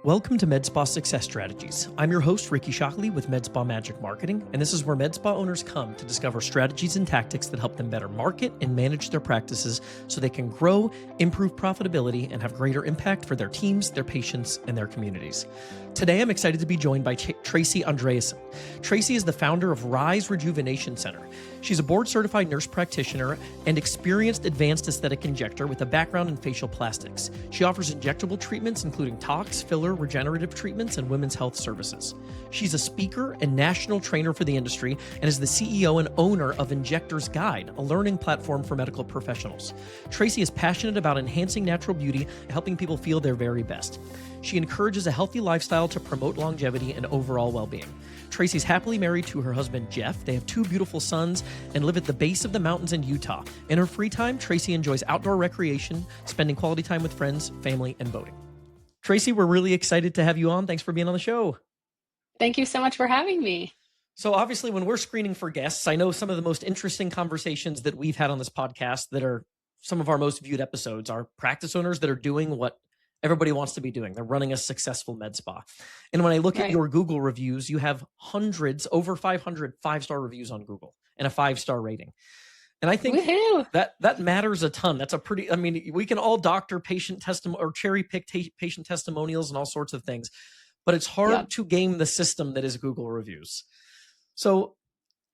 Welcome to MedSpa Success Strategies. I'm your host, Ricky Shockley with MedSpa Magic Marketing, and this is where MedSpa owners come to discover strategies and tactics that help them better market and manage their practices so they can grow, improve profitability, and have greater impact for their teams, their patients, and their communities. Today, I'm excited to be joined by Traci Andreason. Traci is the founder of Rise Rejuvenation Center. She's a board-certified nurse practitioner and experienced advanced aesthetic injector with a background in facial plastics. She offers injectable treatments including tox, filler, regenerative treatments, and women's health services. She's a speaker and national trainer for the industry and is the CEO and owner of Injector's Guide, a learning platform for medical professionals. Traci is passionate about enhancing natural beauty and helping people feel their very best. She encourages a healthy lifestyle to promote longevity and overall well-being. Traci's happily married to her husband, Jeff. They have two beautiful sons and live at the base of the mountains in Utah. In her free time, Traci enjoys outdoor recreation, spending quality time with friends, family, and boating. Traci, we're really excited to have you on. Thanks for being on the show. Thank you so much for having me. So obviously, when we're screening for guests, I know some of the most interesting conversations that we've had on this podcast that are some of our most viewed episodes are practice owners that are doing what everybody wants to be doing. They're running a successful med spa. And when I look at your Google reviews, you have hundreds, over 500 five-star reviews on Google and a 5-star rating. And I think that matters a ton. That's a pretty, I mean, we can all doctor patient testimony or cherry pick patient testimonials and all sorts of things, but it's hard to game the system that is Google reviews. So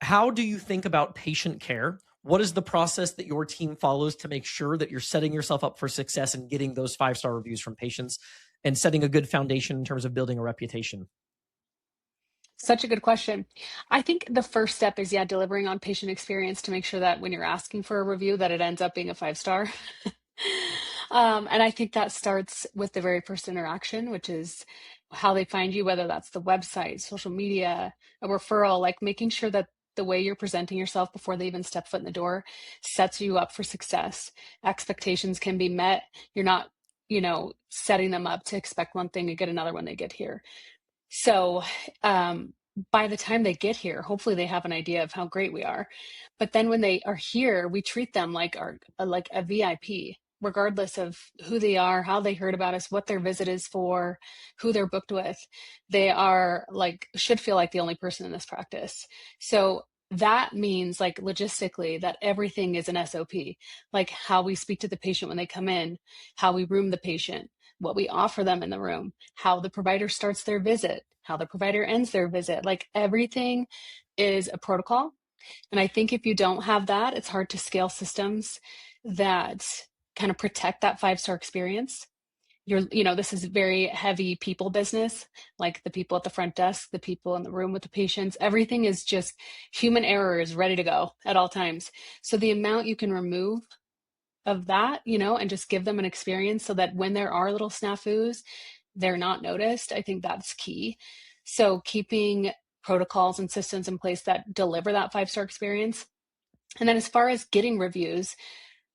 how do you think about patient care? What is the process that your team follows to make sure that you're setting yourself up for success and getting those 5-star reviews from patients and setting a good foundation in terms of building a reputation? Such a good question. I think the first step is, delivering on patient experience to make sure that when you're asking for a review, that it ends up being a 5-star. And I think that starts with the very first interaction, which is how they find you, whether that's the website, social media, a referral, like making sure that the way you're presenting yourself before they even step foot in the door sets you up for success. Expectations can be met. You're not, setting them up to expect one thing and get another when they get here. So by the time they get here, hopefully they have an idea of how great we are. But then when they are here, we treat them like a VIP, regardless of who they are, how they heard about us, what their visit is for, who they're booked with. They are should feel like the only person in this practice. So that means logistically that everything is an SOP, like how we speak to the patient when they come in, how we room the patient, what we offer them in the room, how the provider starts their visit, how the provider ends their visit. Like everything is a protocol. And I think if you don't have that, it's hard to scale systems that kind of protect that 5-star experience. This is very heavy people business, like the people at the front desk, the people in the room with the patients, everything is just human error is ready to go at all times. So the amount you can remove of that, and just give them an experience so that when there are little snafus, they're not noticed. I think that's key. So keeping protocols and systems in place that deliver that 5-star experience. And then as far as getting reviews,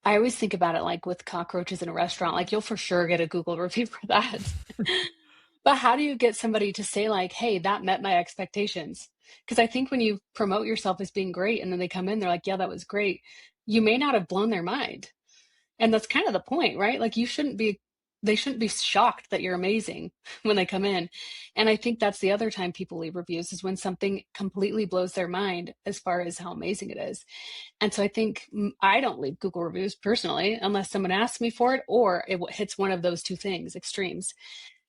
I always think about it like with cockroaches in a restaurant, like you'll for sure get a Google review for that. But how do you get somebody to say hey, that met my expectations? Because I think when you promote yourself as being great and then they come in, they're like, yeah, that was great. You may not have blown their mind. And that's kind of the point, right? Like they shouldn't be shocked that you're amazing when they come in. And I think that's the other time people leave reviews is when something completely blows their mind as far as how amazing it is. And so I think I don't leave Google reviews personally, unless someone asks me for it or it hits one of those two things, extremes.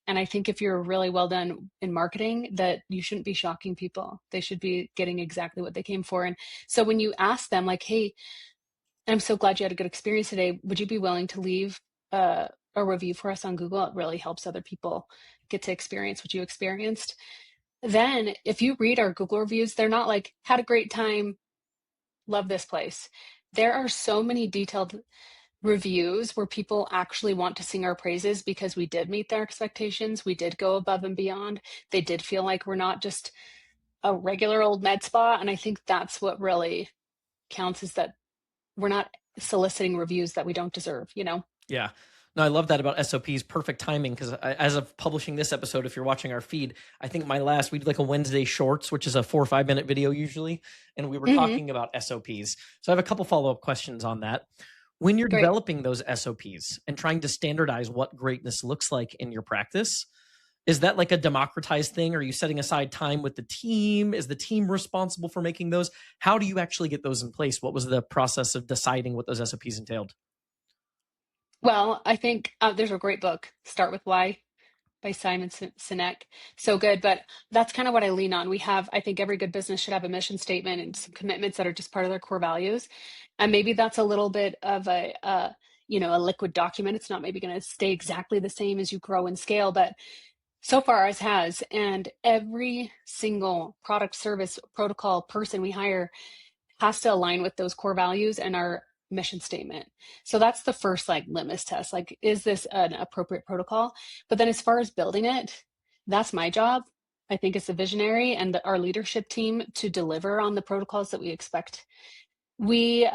And I think if you're really well done in marketing, that you shouldn't be shocking people. They should be getting exactly what they came for. And so when you ask them hey, I'm so glad you had a good experience today, would you be willing to leave a review for us on Google? It really helps other people get to experience what you experienced. Then if you read our Google reviews, they're not had a great time, love this place. There are so many detailed reviews where people actually want to sing our praises because we did meet their expectations. We did go above and beyond. They did feel like we're not just a regular old med spa. And I think that's what really counts, is that we're not soliciting reviews that we don't deserve, Yeah. No, I love that about SOPs. Perfect timing, because as of publishing this episode, if you're watching our feed, I think we did a Wednesday Shorts, which is a 4 or 5 minute video usually, and we were talking about SOPs. So I have a couple follow-up questions on that. When you're developing those SOPs and trying to standardize what greatness looks like in your practice, Is that like a democratized thing? Are you setting aside time with the team? Is the team responsible for making those? How do you actually get those in place? What was the process of deciding what those SOPs entailed? Well, I think there's a great book, Start With Why by Simon Sinek. So good. But that's kind of what I lean on. I think every good business should have a mission statement and some commitments that are just part of their core values. And maybe that's a little bit of a liquid document. It's not maybe going to stay exactly the same as you grow and scale, but so far as has. And every single product, service, protocol, person we hire has to align with those core values and our mission statement. So that's the first like litmus test. Like, is this an appropriate protocol? But then as far as building it, that's my job. I think it's the visionary and our leadership team to deliver on the protocols that we expect. We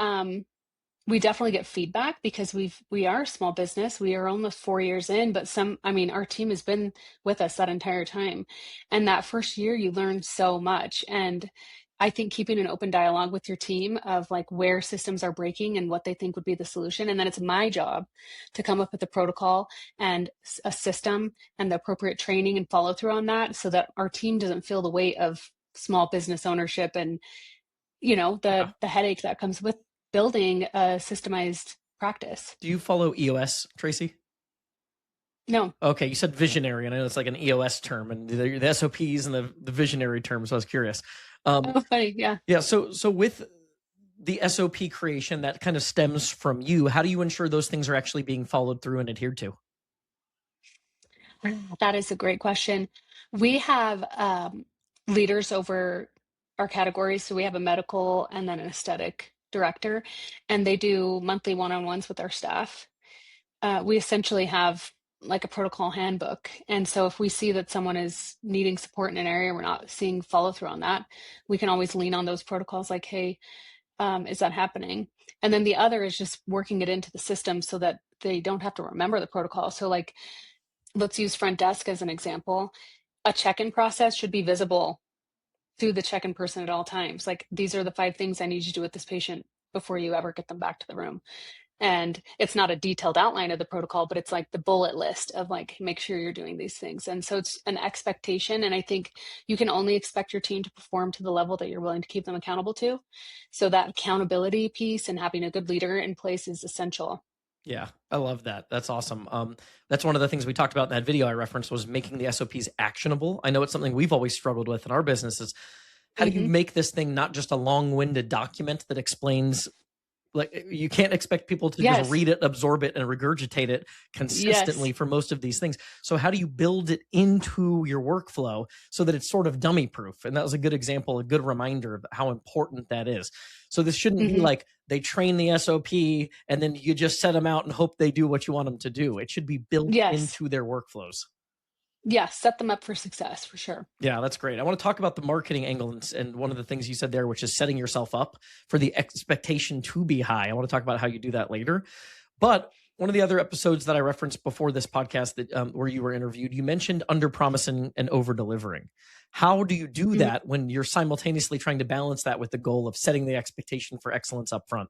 we definitely get feedback because we are a small business. We are almost 4 years in, but our team has been with us that entire time. And that first year you learn so much. And I think keeping an open dialogue with your team of like where systems are breaking and what they think would be the solution. And then it's my job to come up with a protocol and a system and the appropriate training and follow through on that so that our team doesn't feel the weight of small business ownership and Yeah. the headache that comes with building a systemized practice. Do you follow EOS, Traci? No. Okay, you said visionary, and I know it's like an EOS term, and the SOPs and the visionary term. So I was curious. Oh, funny. Yeah. Yeah. So with the SOP creation, that kind of stems from you. How do you ensure those things are actually being followed through and adhered to? That is a great question. We have leaders over our categories. So we have a medical and then an aesthetic director, and they do monthly one-on-ones with our staff. We essentially have like a protocol handbook. And so if we see that someone is needing support in an area, we're not seeing follow through on that, we can always lean on those protocols like, hey, is that happening? And then the other is just working it into the system so that they don't have to remember the protocol. So like, let's use front desk as an example. A check-in process should be visible through the check-in person at all times. Like, these are the 5 things I need you to do with this patient before you ever get them back to the room. And it's not a detailed outline of the protocol, but it's like the bullet list of like, make sure you're doing these things. And so it's an expectation. And I think you can only expect your team to perform to the level that you're willing to keep them accountable to. So that accountability piece and having a good leader in place is essential. Yeah, I love that. That's awesome. That's one of the things we talked about in that video I referenced was making the SOPs actionable. I know it's something we've always struggled with in our business is how do you make this thing not just a long-winded document that explains, like, you can't expect people to just Yes. read it, absorb it, and regurgitate it consistently Yes. for most of these things. So how do you build it into your workflow so that it's sort of dummy proof? And that was a good example, a good reminder of how important that is. So this shouldn't be like they train the SOP and then you just set them out and hope they do what you want them to do. It should be built Yes. into their workflows. Yes. Set them up for success for sure. Yeah, that's great. I want to talk about the marketing angle and one of the things you said there, which is setting yourself up for the expectation to be high. I want to talk about how you do that later. But one of the other episodes that I referenced before this podcast that where you were interviewed, you mentioned under promising and over delivering. How do you do that when you're simultaneously trying to balance that with the goal of setting the expectation for excellence up front?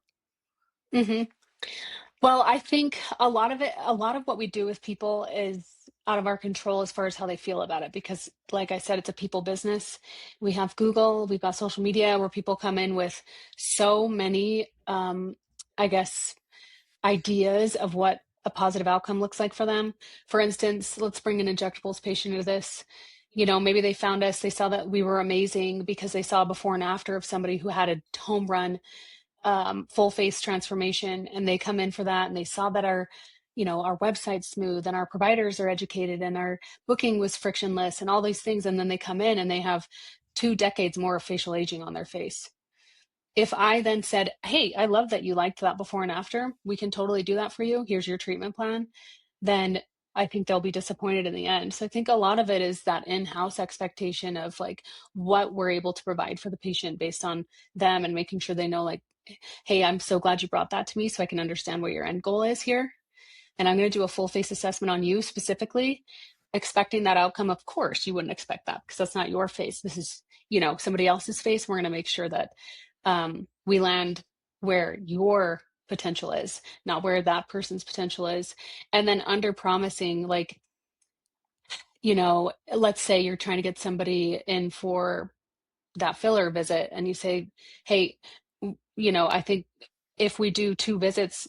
Well, I think a lot of what we do with people is out of our control as far as how they feel about it. Because, like I said, it's a people business. We have Google, we've got social media where people come in with so many, I guess, ideas of what a positive outcome looks like for them. For instance, let's bring an injectables patient into this. Maybe they found us, they saw that we were amazing because they saw before and after of somebody who had a home run full face transformation, and they come in for that and they saw that our website's smooth and our providers are educated and our booking was frictionless and all these things, and then they come in and they have 2 decades more of facial aging on their face. If I then said, hey, I love that you liked that before and after, we can totally do that for you, here's your treatment plan, then I think they'll be disappointed in the end. So I think a lot of it is that in-house expectation of like what we're able to provide for the patient based on them, and making sure they know like, hey, I'm so glad you brought that to me so I can understand what your end goal is here. And I'm going to do a full face assessment on you specifically, expecting that outcome. Of course, you wouldn't expect that because that's not your face. This is, somebody else's face. We're going to make sure that we land where your potential is, not where that person's potential is. And then under promising, like, let's say you're trying to get somebody in for that filler visit and you say, hey, I think if we do 2 visits,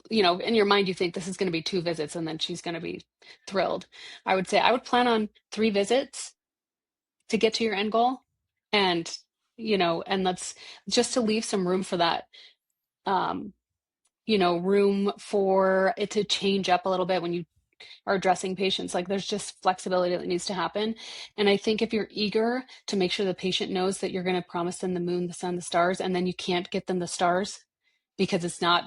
in your mind, you think this is going to be 2 visits and then she's going to be thrilled. I would say I would plan on 3 visits to get to your end goal. And, and let's just to leave some room for that, um, room for it to change up a little bit when you are addressing patients. Like there's just flexibility that needs to happen. And I think if you're eager to make sure the patient knows that you're going to promise them the moon, the sun, the stars, and then you can't get them the stars because it's not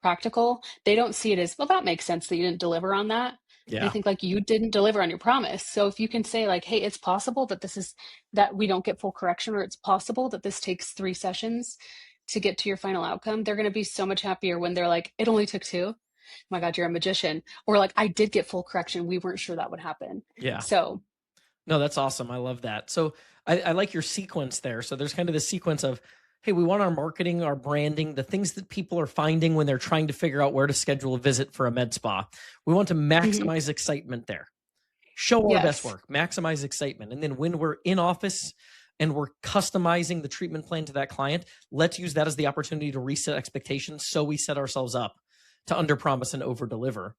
practical, they don't see it as, well, that makes sense that you didn't deliver on that. They Yeah. think like you didn't deliver on your promise. So if you can say like, hey, it's possible that that we don't get full correction, or it's possible that this takes 3 sessions to get to your final outcome, they're going to be so much happier when they're like, it only took 2. Oh my God, you're a magician. Or like, I did get full correction. We weren't sure that would happen. Yeah. So No, that's awesome. I love that. So I like your sequence there. So there's kind of this sequence of, hey, we want our marketing, our branding, the things that people are finding when they're trying to figure out where to schedule a visit for a med spa. We want to mhm, maximize excitement there. Show our best yes, work, maximize excitement. And then when we're in office and we're customizing the treatment plan to that client, let's use that as the opportunity to reset expectations so we set ourselves up to underpromise and overdeliver.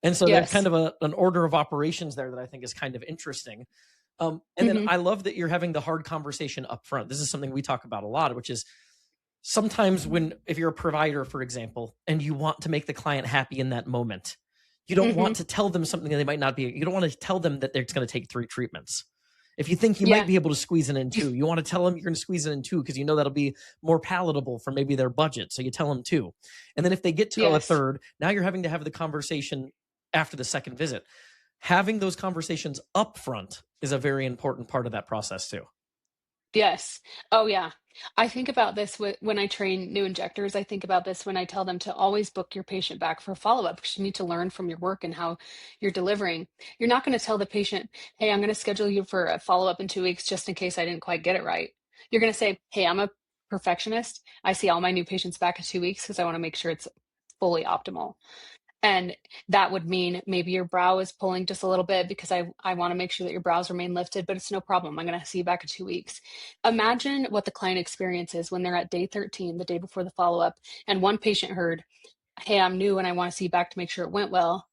And so there's kind yes. of an order of operations there that I think is kind of interesting. And then hmm I love that you're having the hard conversation up front. This is something we talk about a lot, which is sometimes if you're a provider, for example, and you want to make the client happy in that moment, you don't hmm want to tell them something that they might not be. You don't want to tell them that it's going to take 3 treatments. If you think you might Yeah. be able to squeeze it in 2, you want to tell them you're going to squeeze it in 2 because you know that'll be more palatable for maybe their budget. So you tell them 2. And then if they get to a Yes. third, now you're having to have the conversation after the second visit. Having those conversations up front is a very important part of that process too. Yes. Oh, yeah. I think about this when I train new injectors. I think about this when I tell them to always book your patient back for follow-up because you need to learn from your work and how you're delivering. You're not going to tell the patient, hey, I'm going to schedule you for a follow-up in 2 weeks just in case I didn't quite get it right. You're going to say, hey, I'm a perfectionist. I see all my new patients back in 2 weeks because I want to make sure it's fully optimal. And that would mean maybe your brow is pulling just a little bit because I want to make sure that your brows remain lifted, but it's no problem. I'm going to see you back in 2 weeks. Imagine what the client experience is when they're at day 13, the day before the follow up, and one patient heard, hey, I'm new and I want to see you back to make sure it went well.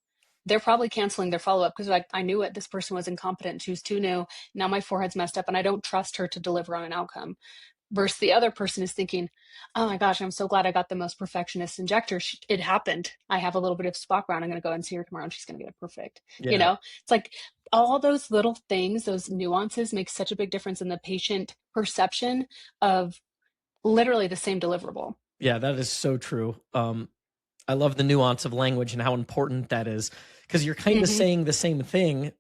They're probably canceling their follow up because like, I knew it. This person was incompetent. She was too new. Now my forehead's messed up and I don't trust her to deliver on an outcome, versus the other person is thinking, oh my gosh, I'm so glad I got the most perfectionist injector. It happened. I have a little bit of spot ground. I'm going to go and see her tomorrow and she's going to get it perfect. Yeah. It's like all those little things, those nuances make such a big difference in the patient perception of literally the same deliverable. Yeah, that is so true. I love the nuance of language and how important that is because you're kind of hmm saying the same thing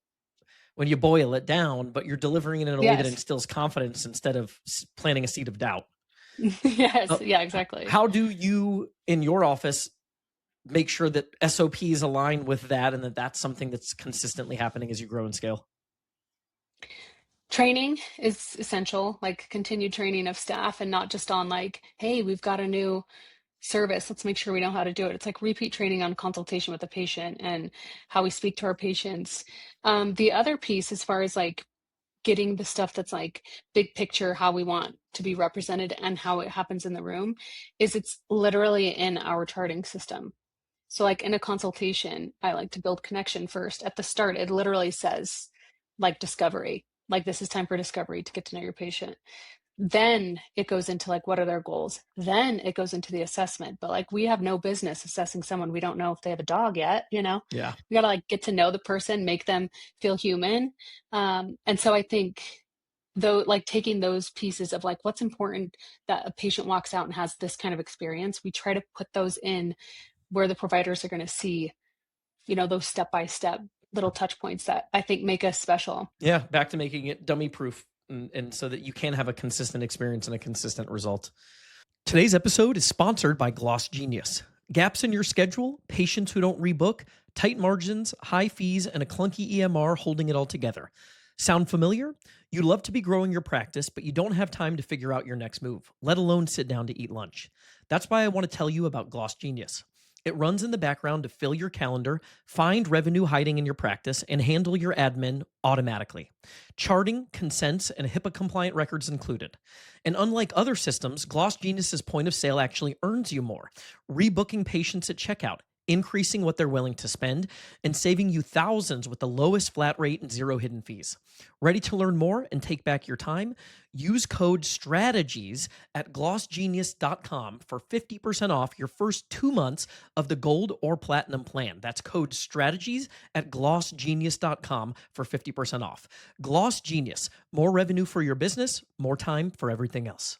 when you boil it down, but you're delivering it in a way that Yes. instills confidence instead of planting a seed of doubt. yes. Uh, Yeah, exactly. how do you in your office make sure that SOPs align with that and that that's something that's consistently happening as you grow and scale? Training is essential, like continued training of staff and not just on like, hey, we've got a new service. Let's make sure we know how to do it. It's like repeat training on consultation with the patient and how we speak to our patients. The other piece, as far as like getting the stuff that's like big picture, how we want to be represented and how it happens in the room, is it's literally in our charting system. So, like in a consultation, I like to build connection first. At the start, it literally says like discovery, like this is time for discovery to get to know your patient. Then it goes into like what are their goals, then it goes into the assessment. But like we have no business assessing someone we don't know if they have a dog yet. Yeah. We got to like get to know the person, make them feel human. And so I think though, like taking those pieces of like what's important that a patient walks out and has this kind of experience, we try to put those in where the providers are going to see those step by step little touch points that I think make us special. Yeah. Back to making it dummy proof and so that you can have a consistent experience and a consistent result. Today's episode is sponsored by Gloss Genius. Gaps in your schedule, patients who don't rebook, tight margins, high fees, and a clunky EMR holding it all together. Sound familiar? You'd love to be growing your practice, but you don't have time to figure out your next move, let alone sit down to eat lunch. That's why I want to tell you about Gloss Genius. It runs in the background to fill your calendar, find revenue hiding in your practice, and handle your admin automatically. Charting, consents, and HIPAA compliant records included. And unlike other systems, Gloss Genius's point of sale actually earns you more, rebooking patients at checkout, increasing what they're willing to spend, and saving you thousands with the lowest flat rate and zero hidden fees. Ready to learn more and take back your time? Use code STRATEGIES at glossgenius.com for 50% off your first 2 months of the gold or platinum plan. That's code STRATEGIES at glossgenius.com for 50% off. Gloss Genius, more revenue for your business, more time for everything else.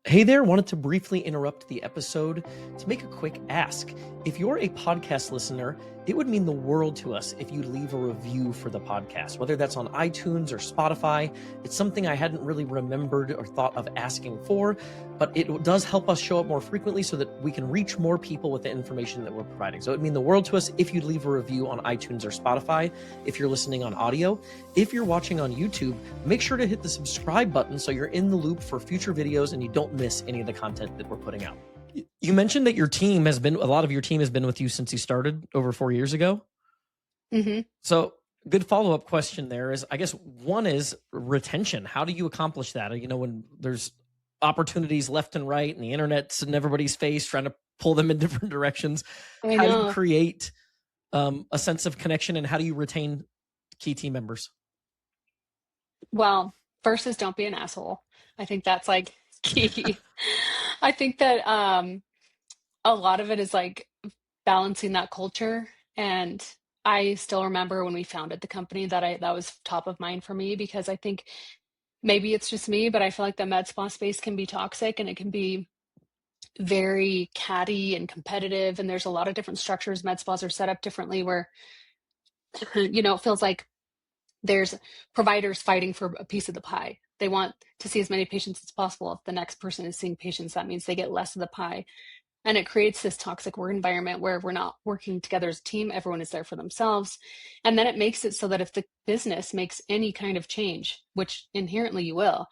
Hey there, wanted to briefly interrupt the episode to make a quick ask. If you're a podcast listener, it would mean the world to us if you leave a review for the podcast, whether that's on iTunes or Spotify. It's something I hadn't really remembered or thought of asking for, but it does help us show up more frequently so that we can reach more people with the information that we're providing. So it would mean the world to us if you'd leave a review on iTunes or Spotify, if you're listening on audio. If you're watching on YouTube, make sure to hit the subscribe button so you're in the loop for future videos and you don't miss any of the content that we're putting out. You mentioned that a lot of your team has been with you since you started over 4 years ago. Mm-hmm. So good follow-up question there is, I guess one is retention. How do you accomplish that? When there's opportunities left and right and the internet's in everybody's face trying to pull them in different directions, I how do know. you create a sense of connection, and how do you retain key team members? Well, first is don't be an asshole. I think that's like key. I think that a lot of it is like balancing that culture. And I still remember when we founded the company that was top of mind for me, because I think maybe it's just me, but I feel like the med spa space can be toxic and it can be very catty and competitive. And there's a lot of different structures. Med spas are set up differently where, it feels like there's providers fighting for a piece of the pie. They want to see as many patients as possible. If the next person is seeing patients, that means they get less of the pie. And it creates this toxic work environment where we're not working together as a team. Everyone is there for themselves. And then it makes it so that if the business makes any kind of change, which inherently you will,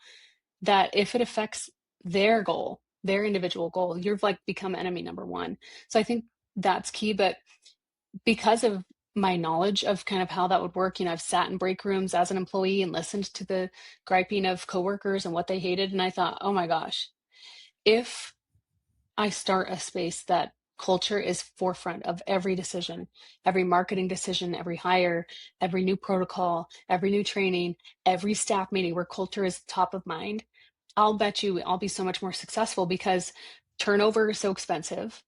that if it affects their goal, their individual goal, you've like become enemy number one. So I think that's key. But because of my knowledge of kind of how that would work, I've sat in break rooms as an employee and listened to the griping of coworkers and what they hated. And I thought, oh my gosh, if I start a space that culture is forefront of every decision, every marketing decision, every hire, every new protocol, every new training, every staff meeting where culture is top of mind, I'll bet you I'll be so much more successful, because turnover is so expensive.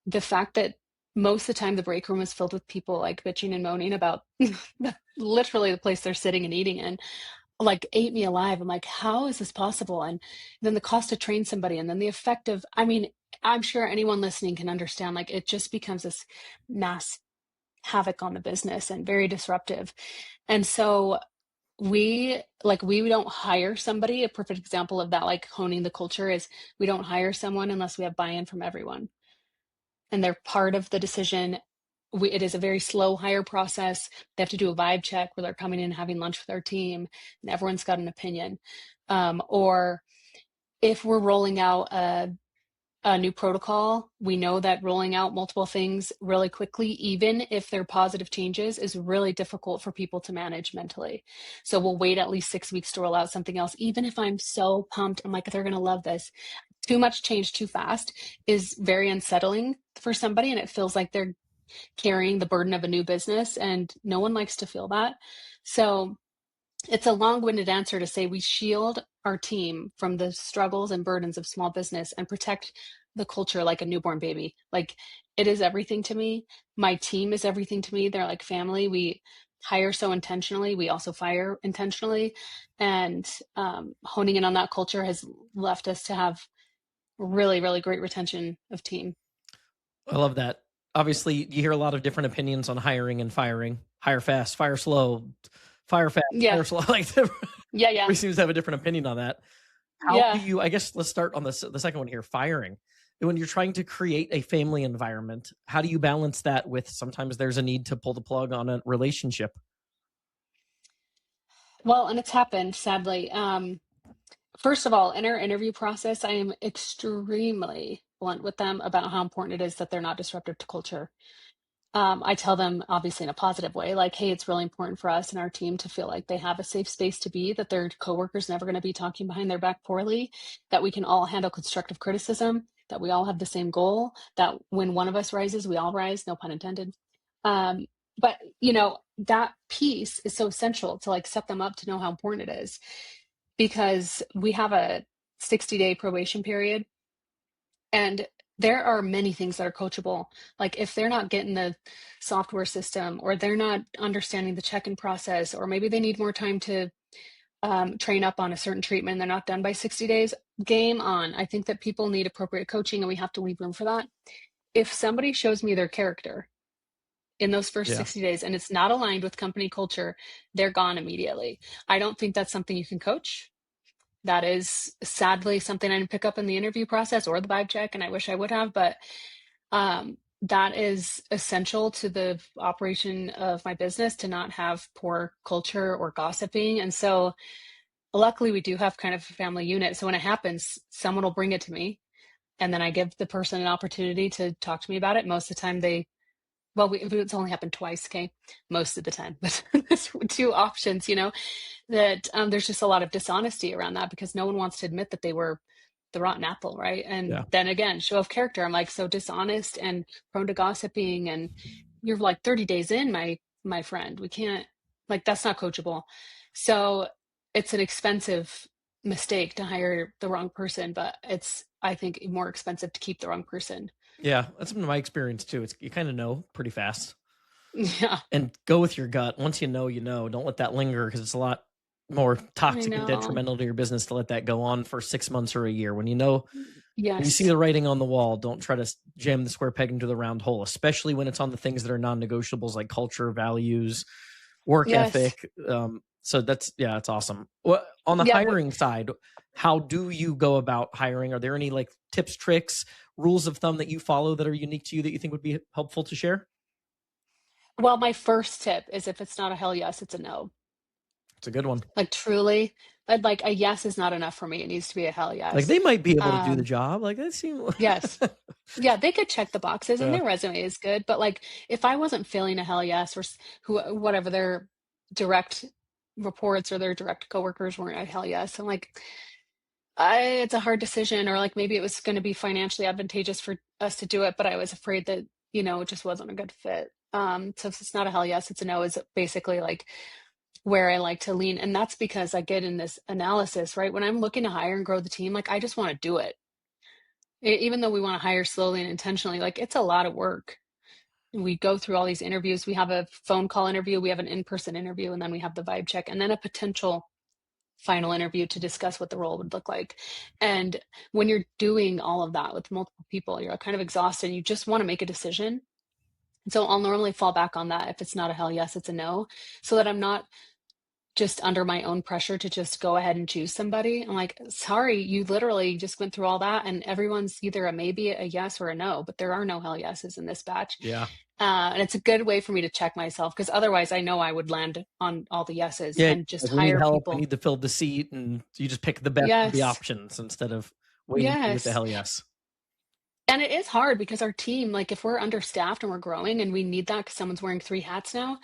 The fact that most of the time the break room is filled with people like bitching and moaning about literally the place they're sitting and eating in, like ate me alive. I'm like, how is this possible? And then the cost to train somebody, and then the effect of, I'm sure anyone listening can understand, like it just becomes this mass havoc on the business and very disruptive. And so we don't hire somebody. A perfect example of that, like honing the culture, is we don't hire someone unless we have buy-in from everyone and they're part of the decision. It is a very slow hire process. They have to do a vibe check where they're coming in and having lunch with our team, and everyone's got an opinion. Or if we're rolling out a new protocol, we know that rolling out multiple things really quickly, even if they're positive changes, is really difficult for people to manage mentally. So we'll wait at least 6 weeks to roll out something else, even if I'm so pumped. I'm like, they're going to love this. Too much change too fast is very unsettling for somebody, and it feels like they're carrying the burden of a new business, and no one likes to feel that. So it's a long-winded answer to say we shield our team from the struggles and burdens of small business and protect the culture like a newborn baby. Like, it is everything to me. My team is everything to me. They're like family. We hire so intentionally. We also fire intentionally. And honing in on that culture has left us to have really, really great retention of team. I love that. Obviously, you hear a lot of different opinions on hiring and firing. Hire fast, fire slow, fire fast, Yeah. fire slow. Like Yeah. everybody seems to have a different opinion on that. How Yeah. do you, I guess let's start on the second one here, firing. When you're trying to create a family environment, how do you balance that with sometimes there's a need to pull the plug on a relationship? Well, and it's happened, sadly. First of all, in our interview process, I am extremely blunt with them about how important it is that they're not disruptive to culture. I tell them, obviously in a positive way, like, hey, it's really important for us and our team to feel like they have a safe space to be, that their coworkers never going to be talking behind their back poorly, that we can all handle constructive criticism, that we all have the same goal, that when one of us rises, we all rise, no pun intended. Um, but that piece is so essential to like set them up to know how important it is, because we have a 60-day probation period, and there are many things that are coachable. Like if they're not getting the software system, or they're not understanding the check-in process, or maybe they need more time to train up on a certain treatment, they're not done by 60 days, game on. I think that people need appropriate coaching, and we have to leave room for that. If somebody shows me their character in those first Yeah. 60 days and it's not aligned with company culture, they're gone immediately. I don't think that's something you can coach. That is sadly something I didn't pick up in the interview process or the vibe check, and I wish I would have, but that is essential to the operation of my business, to not have poor culture or gossiping. And so luckily we do have kind of a family unit. So when it happens, someone will bring it to me, and then I give the person an opportunity to talk to me about it. Most of the time it's only happened twice, okay? Most of the time, but there's two options, that there's just a lot of dishonesty around that, because no one wants to admit that they were the rotten apple, right? And Yeah. then again, show of character. I'm like, so dishonest and prone to gossiping, and you're like 30 days in, my friend. We can't, like, that's not coachable. So it's an expensive mistake to hire the wrong person, but it's, I think, more expensive to keep the wrong person. Yeah. That's been my experience too. It's, you kind of know pretty fast, Yeah, and go with your gut. Once you know, don't let that linger, because it's a lot more I toxic and know. detrimental to your business to let that go on for 6 months or a year. When you see Yes. the writing on the wall, don't try to jam the square peg into the round hole, especially when it's on the things that are non-negotiables, like culture, values, work Yes. ethic. So that's awesome. Well, on the Yeah, but hiring side, how do you go about hiring? Are there any like tips, tricks, rules of thumb that you follow that are unique to you that you think would be helpful to share? well, my first tip is, if it's not a hell yes, it's a no. It's a good one. Like truly, like a yes is not enough for me. It needs to be a hell Like yes. they might be able to do the Um, job. Like that seems. yes. Yeah, they could check the boxes and Yeah. their resume is good, but like if I wasn't feeling a hell yes, or whatever their direct reports or their direct coworkers weren't a hell yes, I'm like, it's a hard decision. Or like maybe it was going to be financially advantageous for us to do it, but I was afraid that, it just wasn't a good fit. So if it's not a hell yes, it's a no, is basically like where I like to lean. And that's because I get in this analysis, right? When I'm looking to hire and grow the team, like I just want to do it. Even though we want to hire slowly and intentionally, like it's a lot of work. We go through all these interviews. We have a phone call interview, we have an in-person interview, and then we have the vibe check, and then a potential final interview to discuss what the role would look like. And when you're doing all of that with multiple people, you're kind of exhausted and you just want to make a decision. So I'll normally fall back on that. If it's not a hell yes, it's a no, so that I'm not just under my own pressure to just go ahead and choose somebody. I'm like, sorry, you literally just went through all that, and everyone's either a maybe, a yes, or a no, but there are no hell yeses in this batch. Yeah. And it's a good way for me to check myself, because otherwise I know I would land on all the yeses Yeah. and just Like we need hire help. We people. need to fill the seat, and you just pick the best of the Yes, options instead of waiting to get the yes. hell yes. And it is hard because our team, like if we're understaffed and we're growing and we need that because someone's wearing three hats now,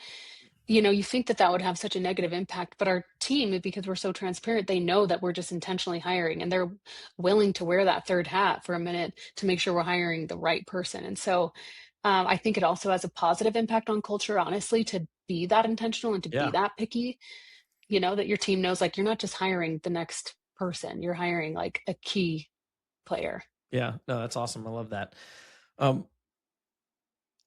you think that that would have such a negative impact, but our team, because we're so transparent, they know that we're just intentionally hiring, and they're willing to wear that third hat for a minute to make sure we're hiring the right person. And so I think it also has a positive impact on culture, honestly, to be that intentional and to be Yeah. that picky, that your team knows, like, you're not just hiring the next person, you're hiring like a key player. Yeah. No, that's awesome. I love that. Um,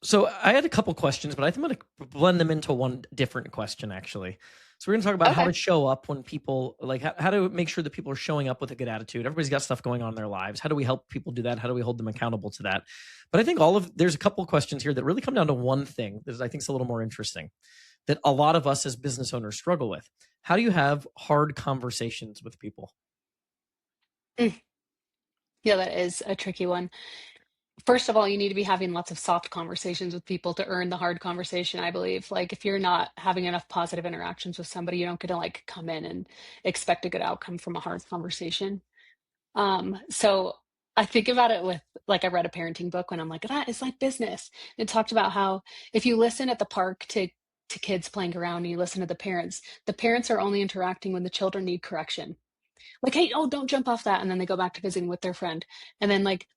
So I had a couple questions, but I think I'm going to blend them into one different question, actually. So we're going to talk about how Okay. to show up when people, like how to make sure that people are showing up with a good attitude. Everybody's got stuff going on in their lives. How do we help people do that? How do we hold them accountable to that? But I think there's a couple of questions here that really come down to one thing that I think is a little more interesting, that a lot of us as business owners struggle with. How do you have hard conversations with people? Mm. Yeah, that is a tricky one. First of all, you need to be having lots of soft conversations with people to earn the hard conversation, I believe. Like if you're not having enough positive interactions with somebody, you don't get to like come in and expect a good outcome from a hard conversation. So I think about it with, like, I read a parenting book when I'm like, that is like business. It talked about how if you listen at the park to kids playing around and you listen to the parents are only interacting when the children need correction. Like, hey, oh, don't jump off that. And then they go back to visiting with their friend. And then like,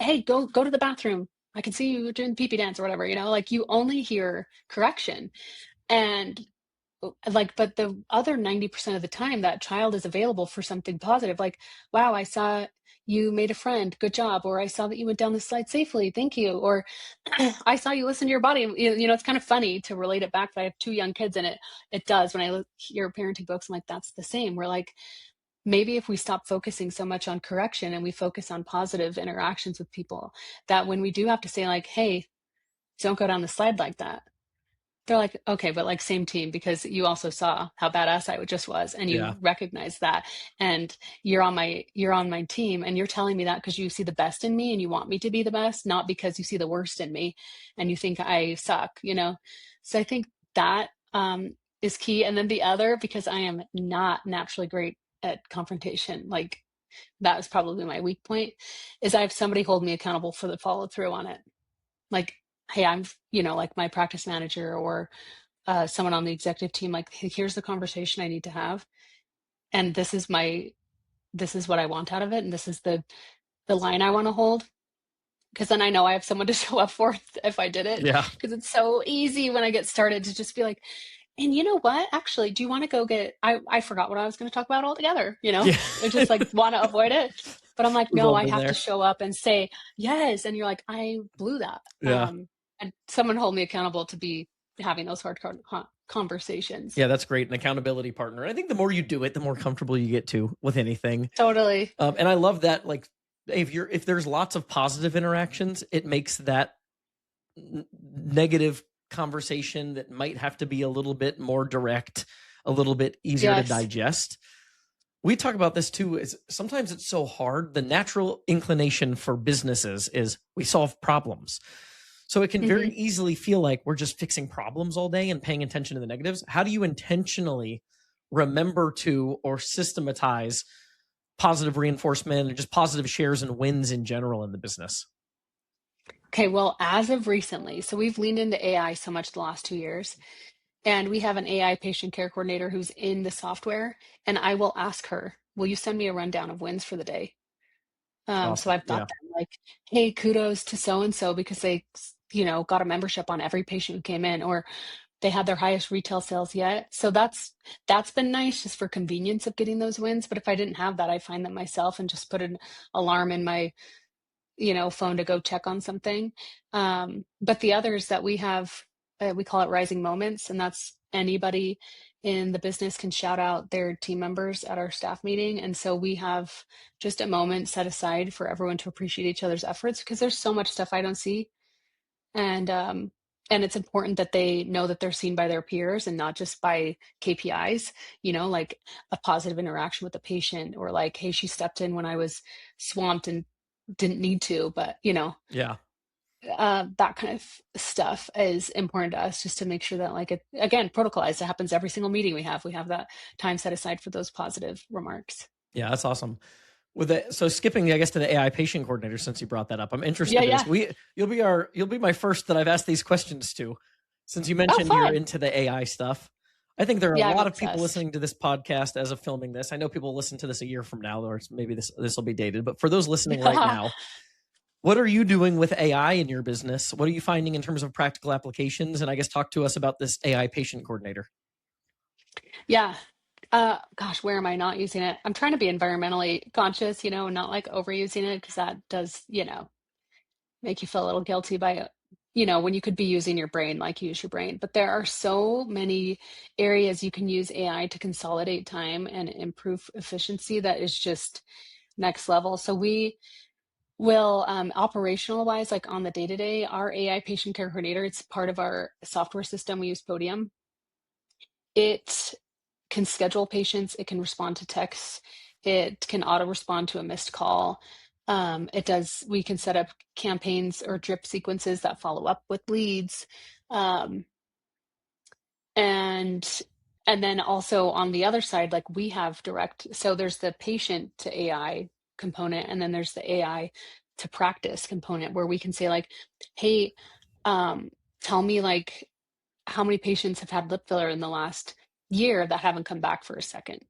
hey, go to the bathroom. I can see you doing the pee pee dance or whatever, like you only hear correction. And like, but the other 90% of the time that child is available for something positive, like, wow, I saw you made a friend, good job, or I saw that you went down the slide safely, thank you, or I saw you listen to your body. It's kind of funny to relate it back, but I have two young kids, and it does when I hear parenting books. I'm like, that's the same. We're like, maybe if we stop focusing so much on correction and we focus on positive interactions with people, that when we do have to say like, hey, don't go down the slide like that, they're like, okay, but like same team, because you also saw how badass I just was, and Yeah. you recognize that, and you're on my team, and you're telling me that because you see the best in me and you want me to be the best, not because you see the worst in me and you think I suck. So I think that is key. And then the other, because I am not naturally great at confrontation, like that is probably my weak point, is I have somebody hold me accountable for the follow through on it. Like, hey, I'm, like my practice manager or someone on the executive team, like, hey, here's the conversation I need to have, and this is what I want out of it, and this is the line I want to hold, because then I know I have someone to show up for if I did it. Yeah. Because it's so easy when I get started to just be like, and you know what? Actually, do you want to go get? I forgot what I was going to talk about altogether. Yeah. I just like want to avoid it. But I'm like, We've no, all I been have to there. show up and say yes. And you're like, I blew that. Yeah. And someone hold me accountable to be having those hard conversations. Yeah, that's great. An accountability partner. I think the more you do it, the more comfortable you get to with anything. Totally. And I love that. Like, if there's lots of positive interactions, it makes that negative conversation that might have to be a little bit more direct, a little bit easier to Yes. digest. We talk about this too, is sometimes it's so hard. The natural inclination for businesses is we solve problems. So it can very Hmm. easily feel like we're just fixing problems all day and paying attention to the negatives. How do you intentionally remember to or systematize positive reinforcement and just positive shares and wins in general in the business? Okay, well, as of recently, so we've leaned into AI so much the last 2 years, and we have an AI patient care coordinator who's in the software, and I will ask her, will you send me a rundown of wins for the day? So Awesome. I've got Yeah. them like, hey, kudos to so and so because they, got a membership on every patient who came in, or they had their highest retail sales yet. So that's been nice just for convenience of getting those wins. But if I didn't have that, I find them myself and just put an alarm in my, phone to go check on something. But the others that we have, we call it rising moments, and that's anybody in the business can shout out their team members at our staff meeting. And so we have just a moment set aside for everyone to appreciate each other's efforts, because there's so much stuff I don't see. And it's important that they know that they're seen by their peers and not just by KPIs, like a positive interaction with the patient, or like, hey, she stepped in when I was swamped and didn't need to, but Yeah. that kind of stuff is important to us, just to make sure that, like, it again, protocolized, it happens every single meeting we have that time set aside for those positive remarks. Yeah. That's awesome. So skipping, I guess, to the AI patient coordinator, since you brought that up, I'm Yeah, interested in this. yeah. You'll be my first that I've asked these questions to, since you Oh, mentioned you're fun. into the AI stuff. I think there are a Yeah, I'm lot of people obsessed. listening to this podcast as of filming this. I know people listen to this a year from now, or maybe this will be dated. But for those listening right now, what are you doing with AI in your business? What are you finding in terms of practical applications? And I guess talk to us about this AI patient coordinator. Yeah. Gosh, where am I not using it? I'm trying to be environmentally conscious, and not like overusing it, because that does, make you feel a little guilty by, when you could be using your brain, like use your brain. But there are so many areas you can use AI to consolidate time and improve efficiency that is just next level. So we will, operational wise, like on the day to day, our AI patient care coordinator, it's part of our software system. We use Podium. It can schedule patients, it can respond to texts, it can auto respond to a missed call. We can set up campaigns or drip sequences that follow up with leads. Um, and and then also on the other side, like we have direct, so there's the patient to AI. component, and then there's the AI to practice component where we can say like, hey, tell me like how many patients have had lip filler in the last year that haven't come back for a second,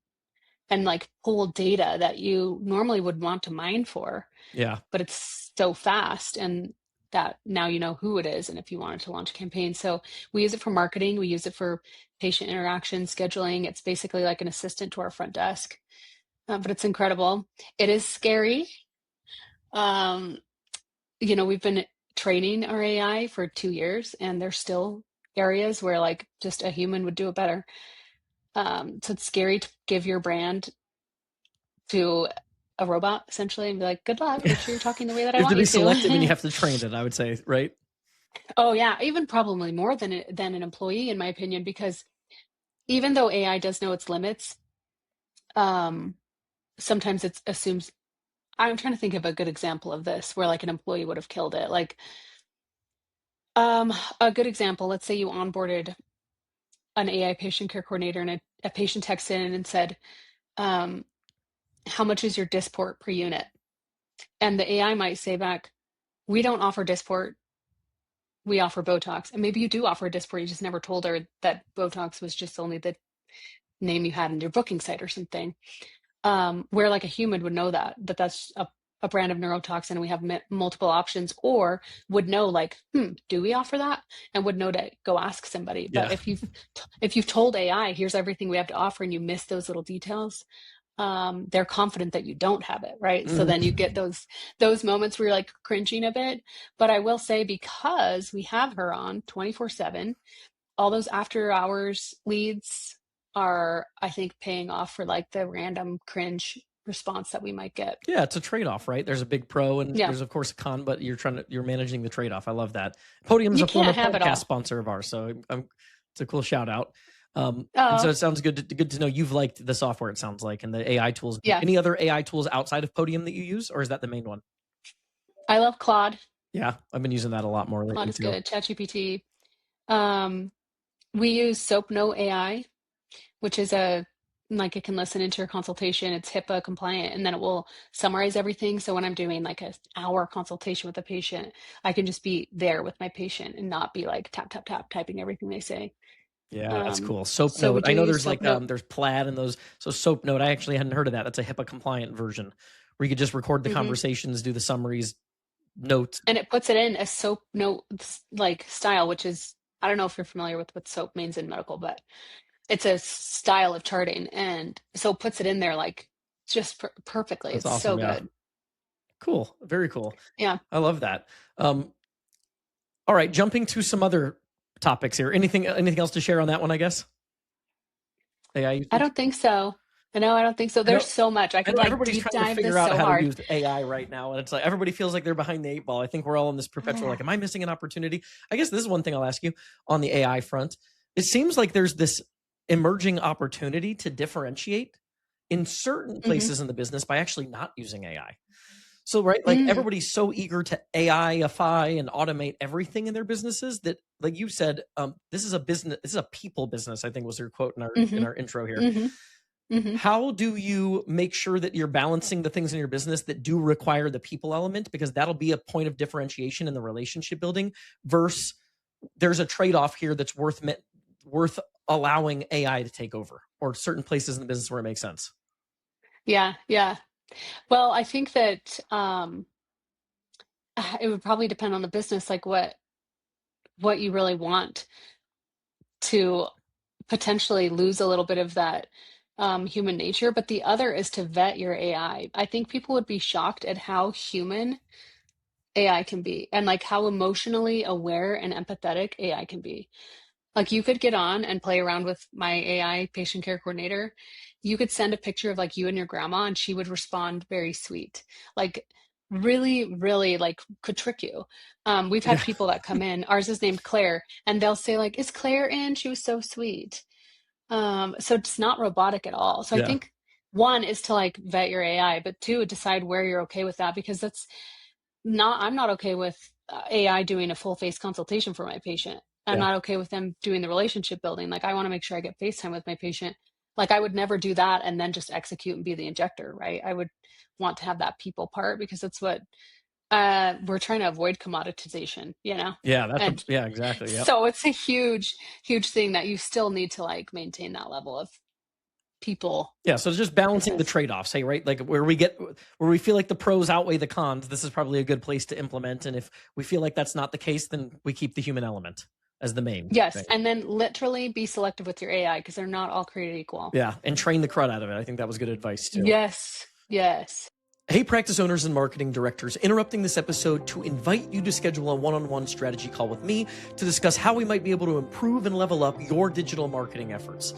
and like pull data that you normally would want to mine for, Yeah. but it's so fast, and that now you know who it is and if you wanted to launch a campaign. So we use it for marketing, we use it for patient interaction scheduling. It's basically like an assistant to our front desk, but it's incredible. It is scary. um, we've been training our AI for 2 years, and there's still areas where like just a human would do it better. So it's scary to give your brand to a robot essentially and be like, good luck, make sure you're talking the way that I You have to want be you selective and you to. have to train it, I would say, right? Oh yeah, even probably more than an employee, in my opinion, because even though AI does know its limits, um, sometimes it assumes. I'm trying to think of a good example of this where like an employee would have killed it. Like, a good example, let's say you onboarded an AI patient care coordinator, and a patient texts in and said, um, how much is your Dysport per unit? And the AI might say back, we don't offer Dysport, we offer Botox. And maybe you do offer a Dysport, you just never told her that Botox was just only the name you had in your booking site or something. Where like a human would know that that's a brand of neurotoxin and we have multiple options, or would know like, do we offer that? And would know to go ask somebody. But Yeah. if you've told AI, here's everything we have to offer, and you miss those little details, they're confident that you don't have it, right? So then you get those moments where you're like cringing a bit. But I will say, because we have her on 24/7, all those after hours leads are, I think, paying off for like the random cringe response that we might get. Yeah, it's a trade-off, right? There's a big pro and Yeah, there's of course a con, but you're managing the trade-off. I love that. Podium's you a former can't have it podcast all. sponsor of ours, so it's a cool shout out. And so Oh, it sounds good to know you've liked the software, it sounds like, and the AI tools. yeah, Any other AI tools outside of Podium that you use, or is that the main one? I love Claude. Yeah, I've been using that a lot more Claude lately is too. good. ChatGPT. Um, we use SOPNO AI, which is like it can listen into your consultation. It's HIPAA compliant, and then it will summarize everything. So when I'm doing like an hour consultation with a patient, I can just be there with my patient and not be like tap, tap, tap, typing everything they say. Yeah, that's cool. Soap So we Note. do I know use there's like SOPNO. there's Plaid and those. So Soap Note, I actually hadn't heard of that. That's a HIPAA compliant version where you could just record the Hmm. conversations, do the summaries, notes. And it puts it in a SOPNO like style, which is, I don't know if you're familiar with what SOP means in medical, but it's a style of charting. And so it puts it in there like just perfectly. That's It's so awesome. Yeah. good. Cool. Very cool. Yeah. I love that. All right, jumping to some other topics here. Anything else to share on that one, I guess? AI I usage? don't think so. No, I don't think so. I know There's so much. I I could know like everybody's deep trying to dive figure this out so how to hard. use AI right now, and it's like everybody feels like they're behind the eight ball. I think we're all in this perpetual like, am I missing an opportunity? I guess this is one thing I'll ask you on the AI front. It seems like there's this emerging opportunity to differentiate in certain Hmm. places in the business by actually not using AI. So, right, like Mm, everybody's so eager to AIify and automate everything in their businesses that, like you said, this is a business, this is a people business, I think was your quote in hmm. our intro here. Hmm. Hmm. How do you make sure that you're balancing the things in your business that do require the people element? Because that'll be a point of differentiation in the relationship building versus there's a trade-off here that's worth allowing AI to take over, or certain places in the business where it makes sense. Yeah, yeah. Well, I think that it would probably depend on the business, like what you really want to potentially lose a little bit of that human nature. But the other is to vet your AI. I think people would be shocked at how human AI can be, and like how emotionally aware and empathetic AI can be. Like you could get on and play around with my AI patient care coordinator. You could send a picture of like you and your grandma, and she would respond very sweet. Like really, really like could trick you. We've had Yeah, people that come in, ours is named Claire, and they'll say like, is Claire in? She was so sweet. So it's not robotic at all. So I yeah, think one is to like vet your AI, but two, decide where you're okay with that, because I'm not okay with AI doing a full face consultation for my patient. I'm yeah, not okay with them doing the relationship building. Like I want to make sure I get FaceTime with my patient. Like I would never do that and then just execute and be the injector, right? I would want to have that people part because that's what we're trying to avoid commoditization, you know? Yeah, And yeah, exactly. Yep. so it's a huge, huge thing that you still need to like maintain that level of people Yeah, so it's just balancing the emphasis. trade-offs, hey, right? Like where we feel like the pros outweigh the cons, this is probably a good place to implement. And if we feel like that's not the case, then we keep the human element as the main Yes, thing. and then literally be selective with your AI because they're not all created equal. Yeah, and train the crud out of it. I think that was good advice too. Yes, yes. Hey, practice owners and marketing directors, interrupting this episode to invite you to schedule a one-on-one strategy call with me to discuss how we might be able to improve and level up your digital marketing efforts.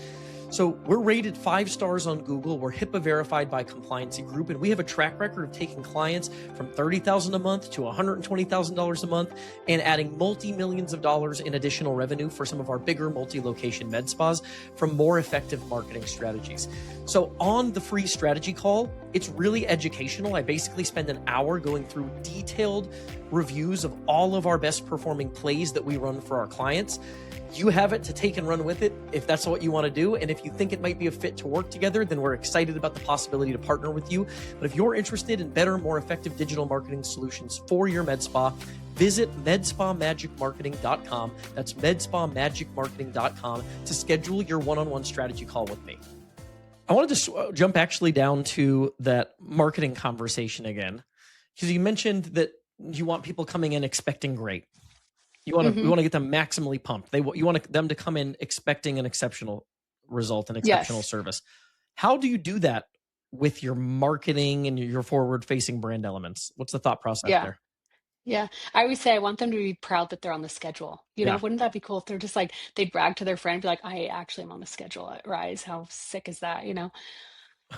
So we're rated 5 stars on Google. We're HIPAA verified by Compliancy Group, and we have a track record of taking clients from $30,000 a month to $120,000 a month and adding multi-millions of dollars in additional revenue for some of our bigger multi-location med spas from more effective marketing strategies. So on the free strategy call, it's really educational. I basically spend an hour going through detailed reviews of all of our best performing plays that we run for our clients. You have it to take and run with it if that's what you want to do. And if you think it might be a fit to work together, then we're excited about the possibility to partner with you. But if you're interested in better, more effective digital marketing solutions for your med spa, visit medspamagicmarketing.com. That's medspamagicmarketing.com to schedule your one-on-one strategy call with me. I wanted to jump actually down to that marketing conversation again, because you mentioned that you want people coming in expecting great. You want to get them maximally pumped. You want them to come in expecting an exceptional result and exceptional service. How do you do that with your marketing and your forward-facing brand elements? What's the thought process there? Yeah. I always say I want them to be proud that they're on the schedule. You know, wouldn't that be cool if they're just like they brag to their friend, be like, I actually am on the schedule at Rise. How sick is that? You know?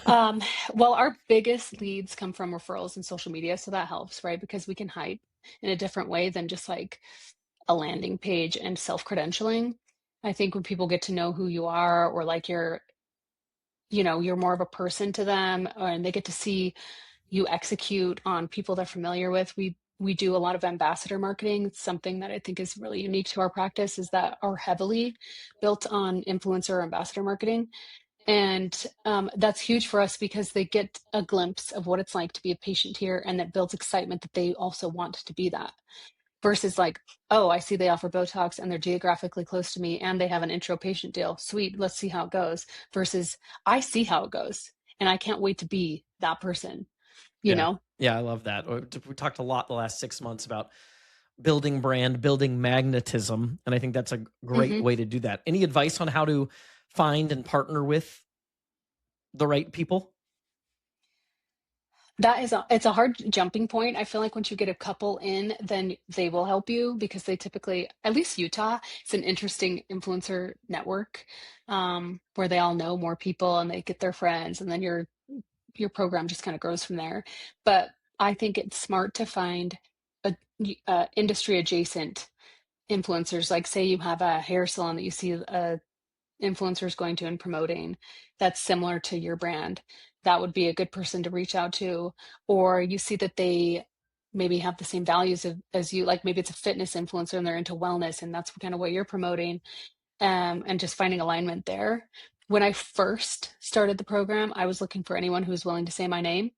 Well, our biggest leads come from referrals and social media, so that helps, right? Because we can hype in a different way than just like a landing page and self-credentialing. I think when people get to know who you are or like you're more of a person to them and they get to see you execute on people they're familiar with. We do a lot of ambassador marketing. Something that I think is really unique to our practice is that are heavily built on influencer ambassador marketing. And that's huge for us because they get a glimpse of what it's like to be a patient here, and that builds excitement that they also want to be that. Versus like, oh, I see they offer Botox and they're geographically close to me and they have an intro patient deal. Sweet, let's see how it goes. Versus I see how it goes and I can't wait to be that person, you know? Yeah, I love that. We talked a lot the last 6 months about building brand, building magnetism, and I think that's a great way to do that. Any advice on how to find and partner with the right people? It's a hard jumping point. I feel like once you get a couple in, then they will help you because they typically, at least Utah, it's an interesting influencer network where they all know more people and they get their friends, and then your program just kind of grows from there. But I think it's smart to find industry adjacent influencers. Like say you have a hair salon that you see influencers going to and promoting that's similar to your brand, that would be a good person to reach out to. Or you see that they maybe have the same values as you, like maybe it's a fitness influencer and they're into wellness and that's kind of what you're promoting, and just finding alignment there. When I first started the program, I was looking for anyone who was willing to say my name.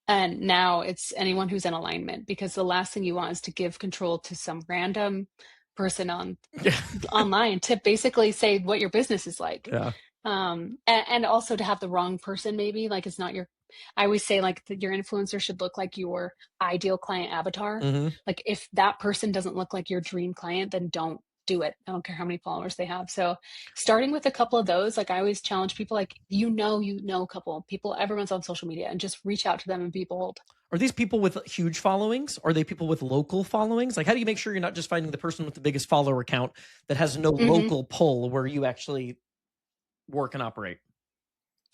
And now it's anyone who's in alignment, because the last thing you want is to give control to some random person online to basically say what your business is like. Yeah. And also to have the wrong person, maybe like it's not your, I always say like your influencer should look like your ideal client avatar. Like if that person doesn't look like your dream client, then don't do it. I don't care how many followers they have. So starting with a couple of those, like I always challenge people, like, a couple of people, everyone's on social media, and just reach out to them and be bold. Are these people with huge followings? Are they people with local followings? Like, how do you make sure you're not just finding the person with the biggest follower count that has no local pull where you actually work and operate?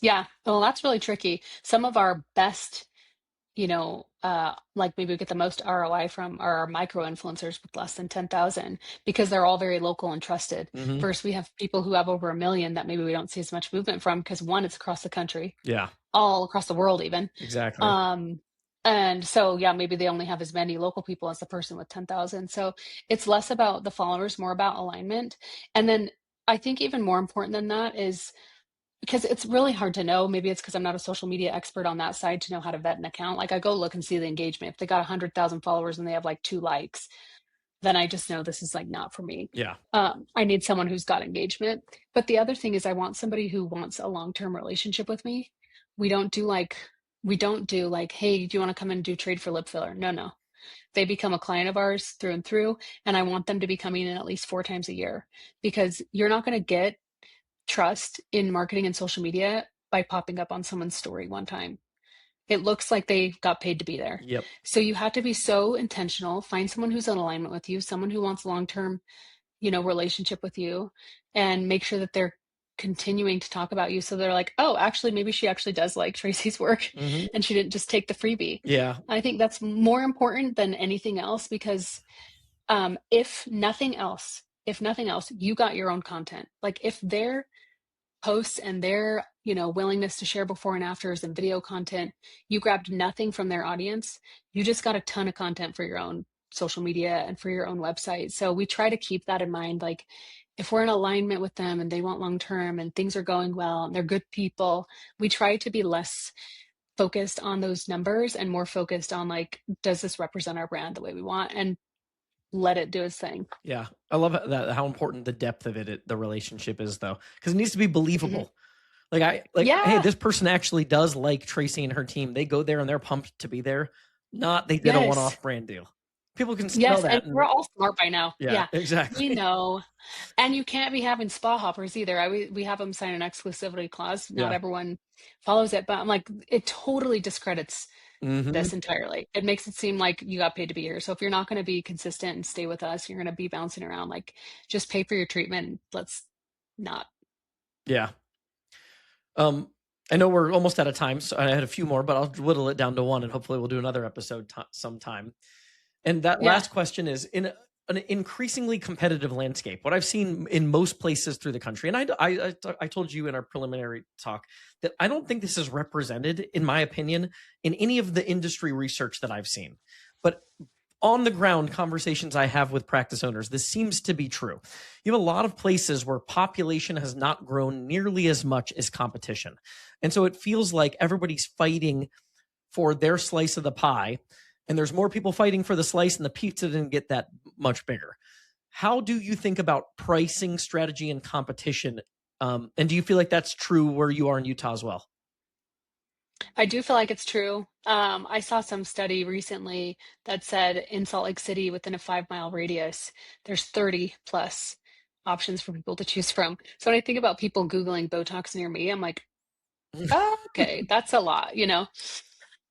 Yeah. Well, that's really tricky. Some of our best, like maybe we get the most ROI from our micro influencers with less than 10,000 because they're all very local and trusted. Versus we have people who have over 1 million that maybe we don't see as much movement from because one, it's across the country. Yeah. All across the world even. Exactly. And so, yeah, maybe they only have as many local people as the person with 10,000. So it's less about the followers, more about alignment. And then I think even more important than that is because it's really hard to know. Maybe it's because I'm not a social media expert on that side to know how to vet an account. Like I go look and see the engagement. If they got 100,000 followers and they have like 2 likes, then I just know this is like not for me. Yeah. I need someone who's got engagement. But the other thing is I want somebody who wants a long-term relationship with me. We don't do like, we don't do like, hey, do you want to come and do trade for lip filler? No, no. They become a client of ours through and through. And I want them to be coming in at least 4 times a year, because you're not going to get trust in marketing and social media by popping up on someone's story one time. It looks like they got paid to be there. Yep. So you have to be so intentional, find someone who's in alignment with you, someone who wants long-term, relationship with you, and make sure that they're continuing to talk about you. So they're like, oh, actually, maybe she actually does like Traci's work Mm-hmm. and she didn't just take the freebie. Yeah. I think that's more important than anything else, because if nothing else, you got your own content. Like if their posts and their, willingness to share before and afters and video content, you grabbed nothing from their audience, you just got a ton of content for your own social media and for your own website. So we try to keep that in mind. Like if we're in alignment with them and they want long term and things are going well and they're good people, we try to be less focused on those numbers and more focused on like, does this represent our brand the way we want, and let it do its thing. Yeah. I love how important the depth of the relationship is, though, because it needs to be believable. Mhm. Hey, Yeah. this person actually does like Traci and her team. They go there and they're pumped to be there. Not they did a Yes. one-off brand deal. People can smell Yes. And that. we're all smart by now. Yeah, Yeah. We exactly. know. And you can't be having spa hoppers either. We have them sign an exclusivity clause. Not Yeah. everyone follows it, but I'm like, it totally discredits Mm-hmm. this entirely. It makes it seem like you got paid to be here. So if you're not going to be consistent and stay with us, you're going to be bouncing around. Like, just pay for your treatment. Let's not. Yeah. I know we're almost out of time, so I had a few more, but I'll whittle it down to one, and hopefully we'll do another episode sometime. And that Yeah. last question is, in an increasingly competitive landscape, what I've seen in most places through the country, and I told you in our preliminary talk that I don't think this is represented, in my opinion, in any of the industry research that I've seen. But on the ground conversations I have with practice owners, this seems to be true. You have a lot of places where population has not grown nearly as much as competition. And so it feels like everybody's fighting for their slice of the pie, and there's more people fighting for the slice, and the pizza didn't get that much bigger. How do you think about pricing, strategy, and competition? And do you feel like that's true where you are in Utah as well? I do feel like it's true. I saw some study recently that said in Salt Lake City, within a 5 mile radius, there's 30 plus options for people to choose from. So when I think about people Googling Botox near me, I'm like, oh, okay, that's a lot,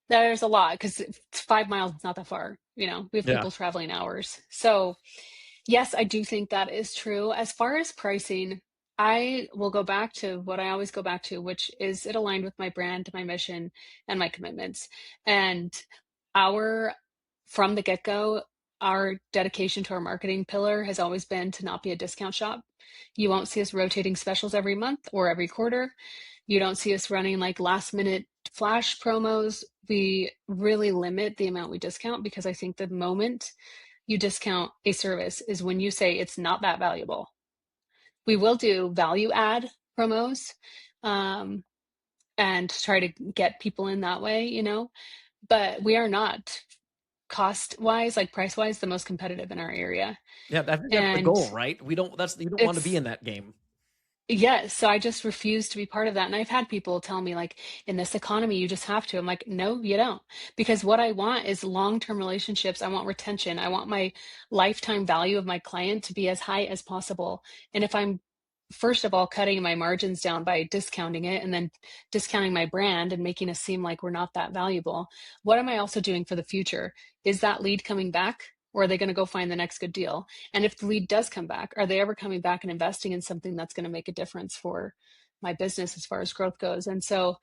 There's a lot, because it's 5 miles, it's not that far, we have Yeah. people traveling hours. So yes, I do think that is true. As far as pricing, I will go back to what I always go back to, which is it aligned with my brand, my mission, and my commitments. And our, from the get-go, our dedication to our marketing pillar has always been to not be a discount shop. You won't see us rotating specials every month or every quarter. You don't see us running like last minute flash promos. We really limit the amount we discount, because I think the moment you discount a service is when you say it's not that valuable. We will do value add promos, and try to get people in that way, but we are not cost wise, like price wise, the most competitive in our area. Yeah, that's the And goal, right? You don't want to be it's, in that game. yes, so I just refuse to be part of that. And I've had people tell me, like, in this economy, you just have to. I'm like, no, you don't. Because what I want is long-term relationships. I want retention. I want my lifetime value of my client to be as high as possible. And if I'm, first of all, cutting my margins down by discounting it and then discounting my brand and making us seem like we're not that valuable, what am I also doing for the future? Is that lead coming back? Or are they going to go find the next good deal? And if the lead does come back, are they ever coming back and investing in something that's going to make a difference for my business as far as growth goes? And so,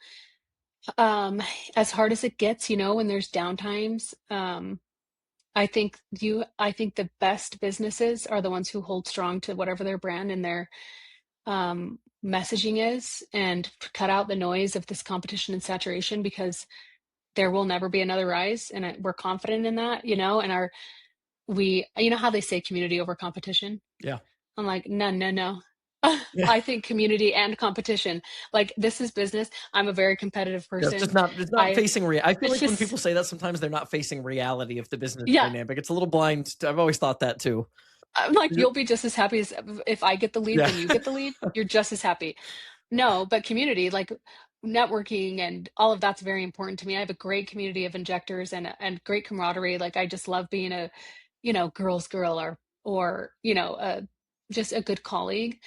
um, as hard as it gets, when there's downtimes, I think the best businesses are the ones who hold strong to whatever their brand and their messaging is, and cut out the noise of this competition and saturation, because there will never be another rise. And we're confident in that, and how they say community over competition. Yeah. I'm like, no, no, no. I think community and competition. Like, this is business. I'm a very competitive Yeah, it's person. just not, it's not facing I feel It's like when just, people say that, sometimes they're not facing reality of the business yeah. dynamic. It's a little blind. I've always thought that too. I'm like, you'll be just as happy as if I get the lead Yeah. when you get the lead. You're just as happy. No, but community, like networking and all of that's very important to me. I have a great community of injectors and great camaraderie. Like, I just love being a, girl's girl, or just a good colleague.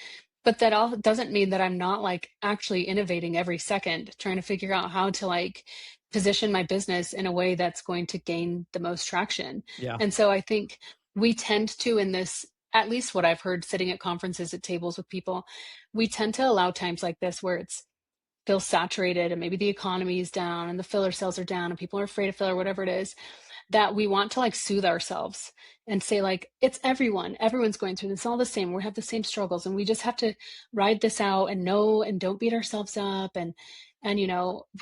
But that all doesn't mean that I'm not like actually innovating every second, trying to figure out how to like position my business in a way that's going to gain the most traction. Yeah. And so I think we tend to, in this, at least what I've heard sitting at conferences at tables with people, we tend to allow times like this where it's feels saturated and maybe the economy is down and the filler sales are down and people are afraid of filler, whatever it is, that we want to like soothe ourselves and say like, it's everyone's going through this, all the same, we have the same struggles, and we just have to ride this out and know, and don't beat ourselves up, and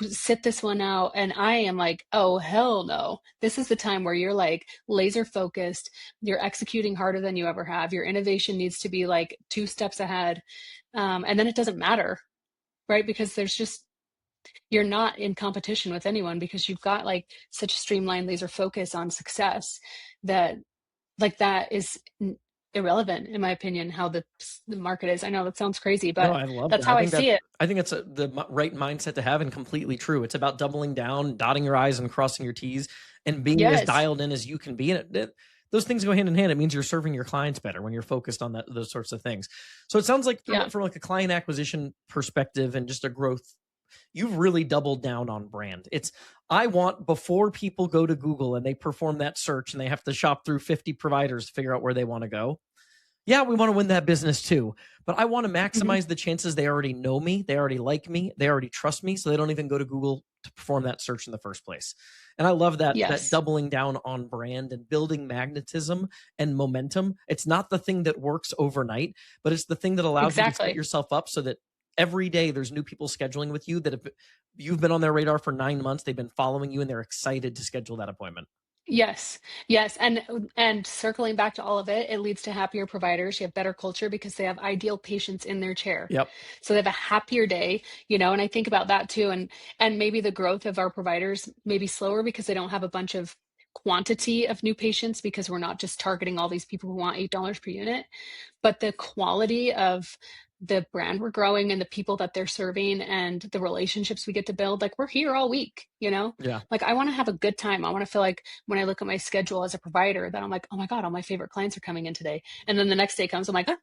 sit this one out. And I am like, oh hell no, this is the time where you're like laser focused, you're executing harder than you ever have, your innovation needs to be like 2 steps ahead, and then it doesn't matter, right? Because you're not in competition with anyone, because you've got like such streamlined laser focus on success that like that is irrelevant, in my opinion, how the market is. I know that sounds crazy, No, but I love that's that. how I see it. I think it's the right mindset to have, and completely true. It's about doubling down, dotting your I's and crossing your T's, and being as Yes. dialed in as you can be. And those things go hand in hand. It means you're serving your clients better when you're focused on those sorts of things. So it sounds like Yeah. from like a client acquisition perspective and just a growth, you've really doubled down on brand. I want, before people go to Google and they perform that search and they have to shop through 50 providers to figure out where they want to go. Yeah, we want to win that business too, but I want to maximize the chances they already know me, they already like me, they already trust me, so they don't even go to Google to perform that search in the first place. And I love that Yes. doubling down on brand and building magnetism and momentum. It's not the thing that works overnight, but it's the thing that allows you to set Exactly. yourself up so that every day there's new people scheduling with you, that if you've been on their radar for 9 months, they've been following you and they're excited to schedule that appointment. Yes, yes, and circling back to all of it, it leads to happier providers. You have better culture because they have ideal patients in their chair. Yep. So they have a happier day, and I think about that too. And maybe the growth of our providers may be slower because they don't have a bunch of quantity of new patients, because we're not just targeting all these people who want $8 per unit, but the quality of the brand we're growing and the people that they're serving and the relationships we get to build. Like, we're here all week, Yeah. like, I want to have a good time. I want to feel like when I look at my schedule as a provider that I'm like, oh my God, all my favorite clients are coming in today. And then the next day comes, I'm like, oh,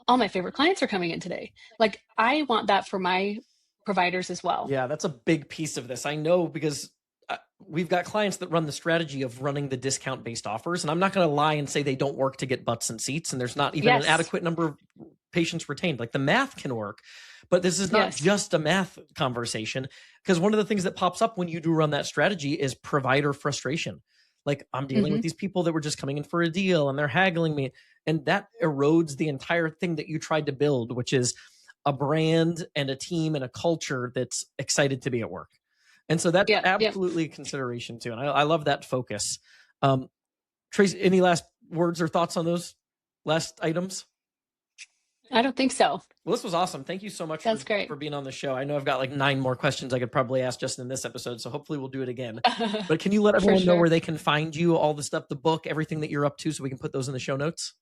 all my favorite clients are coming in today. Like, I want that for my providers as well. Yeah, that's a big piece of this. I know, because we've got clients that run the strategy of running the discount-based offers, and I'm not going to lie and say they don't work to get butts and seats, and there's not even an Yes. adequate number of patients retained. Like, the math can work, but this is not Yes. just a math conversation, because one of the things that pops up when you do run that strategy is provider frustration. Like, I'm dealing with these people that were just coming in for a deal and they're haggling me, and that erodes the entire thing that you tried to build, which is a brand and a team and a culture that's excited to be at work. And so that's Yeah. Yeah. absolutely a consideration too. And I love that focus. Traci, any last words or thoughts on those last items? I don't think so. Well, this was awesome. Thank you so much That's great. for being on the show. I know I've got like 9 more questions I could probably ask just in this episode, so hopefully we'll do it again. But can you let everyone know where they can find you, all the stuff, the book, everything that you're up to, so we can put those in the show notes?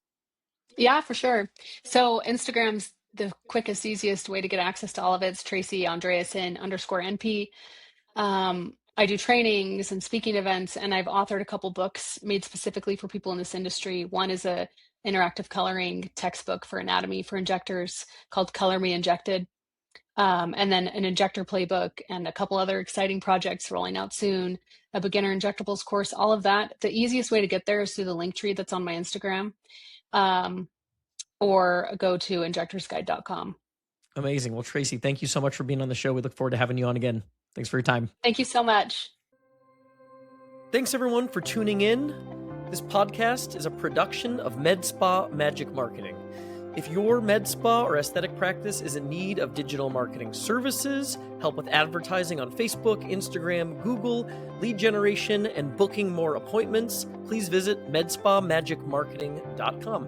Yeah, for sure. So Instagram's the quickest, easiest way to get access to all of it. It's Traci Andreason _NP. I do trainings and speaking events, and I've authored a couple books made specifically for people in this industry. One is a interactive coloring textbook for anatomy for injectors called Color Me Injected. And then an injector playbook and a couple other exciting projects rolling out soon, a beginner injectables course, all of that. The easiest way to get there is through the link tree that's on my Instagram, or go to injectorsguide.com. Amazing. Well, Traci, thank you so much for being on the show. We look forward to having you on again. Thanks for your time. Thank you so much. Thanks everyone for tuning in. This podcast is a production of Med Spa Magic Marketing. If your med spa or aesthetic practice is in need of digital marketing services, help with advertising on Facebook, Instagram, Google, lead generation, and booking more appointments, please visit medspamagicmarketing.com.